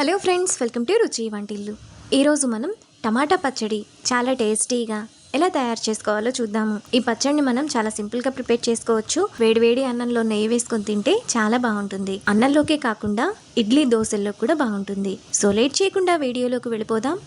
Hello friends, welcome to రుచి వంటిల్లు. ఈరోజు మనం టమాటా పచ్చడి చాలా టేస్టీగా ఎలా తయారు చేసుకోవాలో చూద్దాము. ఈ పచ్చడిని మనం చాలా సింపుల్గా ప్రిపేర్ చేసుకోవచ్చు. వేడివేడి అన్నంలో నెయ్యి వేసుకొని తింటే చాలా బాగుంటుంది. అన్నంలోకే కాకుండా ఇడ్లీ, దోశల్లో కూడా బాగుంటుంది. సో లేట్ చేయకుండా వీడియోలోకి వెళ్ళిపోదాం.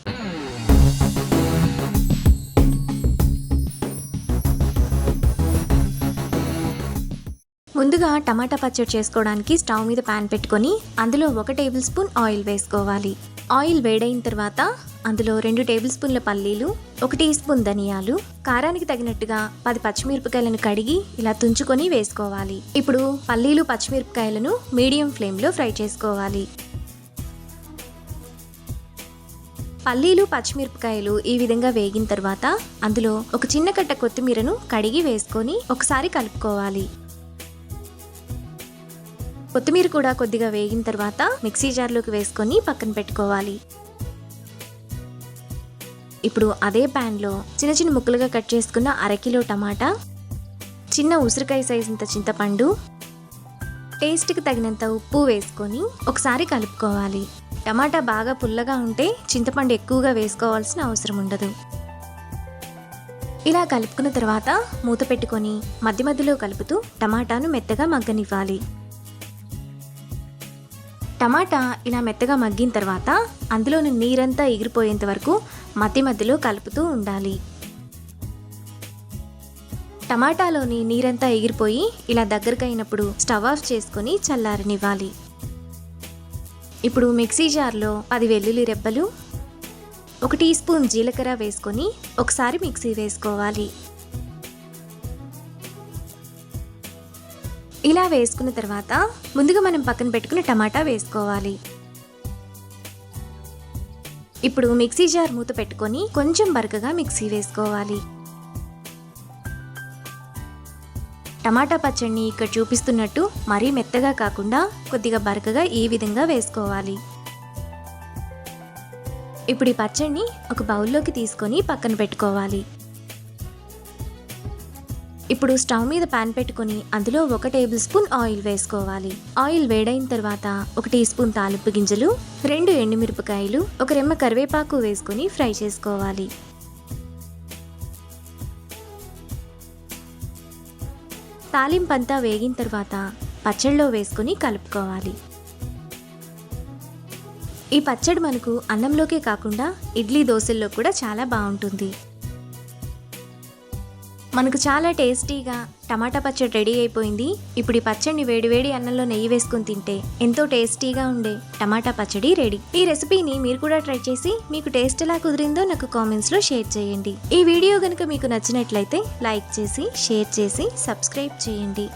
ముందుగా టమాటా పచ్చడి చేసుకోవడానికి స్టవ్ మీద ప్యాన్ పెట్టుకొని అందులో 1 టేబుల్ స్పూన్ ఆయిల్ వేసుకోవాలి. ఆయిల్ వేడైన తర్వాత అందులో 2 టేబుల్ స్పూన్ల పల్లీలు, 1 టీ స్పూన్ ధనియాలు, కారానికి తగినట్టుగా 10 పచ్చిమిరపకాయలను కడిగి ఇలా తుంచుకొని వేసుకోవాలి. ఇప్పుడు పల్లీలు, పచ్చిమిరపకాయలను మీడియం ఫ్లేమ్లో ఫ్రై చేసుకోవాలి. పల్లీలు, పచ్చిమిరపకాయలు ఈ విధంగా వేగిన తర్వాత అందులో ఒక చిన్న కట్ట కొత్తిమీరను కడిగి వేసుకొని ఒకసారి కలుపుకోవాలి. కొత్తిమీర కూడా కొద్దిగా వేగిన తర్వాత మిక్సీ జార్లోకి వేసుకొని పక్కన పెట్టుకోవాలి. ఇప్పుడు అదే ప్యాన్లో చిన్న చిన్న ముక్కలుగా కట్ చేసుకున్న 1/2 కిలో టమాటా, చిన్న ఉసిరికాయ సైజంత చింతపండు, టేస్ట్కి తగినంత ఉప్పు వేసుకొని ఒకసారి కలుపుకోవాలి. టమాటా బాగా పుల్లగా ఉంటే చింతపండు ఎక్కువగా వేసుకోవాల్సిన అవసరం ఉండదు. ఇలా కలుపుకున్న తర్వాత మూత పెట్టుకొని మధ్య మధ్యలో కలుపుతూ టమాటాను మెత్తగా మగ్గనివ్వాలి. టమాటా ఇలా మెత్తగా మగ్గిన తర్వాత అందులోని నీరంతా ఎగిరిపోయేంత వరకు మధ్య మధ్యలో కలుపుతూ ఉండాలి. టమాటాలోని నీరంతా ఎగిరిపోయి ఇలా దగ్గరకు అయినప్పుడు స్టవ్ ఆఫ్ చేసుకొని చల్లారనివ్వాలి. ఇప్పుడు మిక్సీ జార్లో 10 వెల్లుల్లి రెబ్బలు, 1 టీ స్పూన్ జీలకర్ర వేసుకొని ఒకసారి మిక్సీ వేసుకోవాలి. ఇలా వేసుకున్న తర్వాత ముందుగా మనం పక్కన పెట్టుకున్న టమాటా వేసుకోవాలి. ఇప్పుడు మిక్సీ జార్ మూత పెట్టుకొని కొంచెం బరకగా మిక్సీ వేసుకోవాలి. టమాటా పచ్చడిని ఇక్కడ చూపిస్తున్నట్టు మరీ మెత్తగా కాకుండా కొద్దిగా బరకగా ఈ విధంగా వేసుకోవాలి. ఇప్పుడు ఈ పచ్చడిని ఒక బౌల్లోకి తీసుకొని పక్కన పెట్టుకోవాలి. ఇప్పుడు స్టవ్ మీద ప్యాన్ పెట్టుకొని అందులో 1 టేబుల్ స్పూన్ ఆయిల్ వేసుకోవాలి. ఆయిల్ వేడైన తర్వాత 1 టీ స్పూన్ తాలింపు గింజలు, 2 ఎండుమిరపకాయలు, 1 రెమ్మ కరివేపాకు వేసుకొని ఫ్రై చేసుకోవాలి. తాలింపు అంతా వేగిన తర్వాత పచ్చడిలో వేసుకొని కలుపుకోవాలి. ఈ పచ్చడి మనకు అన్నంలోకే కాకుండా ఇడ్లీ, దోశల్లో కూడా చాలా బాగుంటుంది. మనకు చాలా టేస్టీగా టమాటా పచ్చడి రెడీ అయిపోయింది. ఇప్పుడు ఈ పచ్చడిని వేడివేడి అన్నంలో నెయ్యి వేసుకొని తింటే ఎంతో టేస్టీగా ఉండే టమాటా పచ్చడి రెడీ. ఈ రెసిపీని మీరు కూడా ట్రై చేసి మీకు టేస్ట్ ఎలా కుదిరిందో నాకు కామెంట్స్లో షేర్ చేయండి. ఈ వీడియో కనుక మీకు నచ్చినట్లయితే లైక్ చేసి, షేర్ చేసి, సబ్స్క్రైబ్ చేయండి.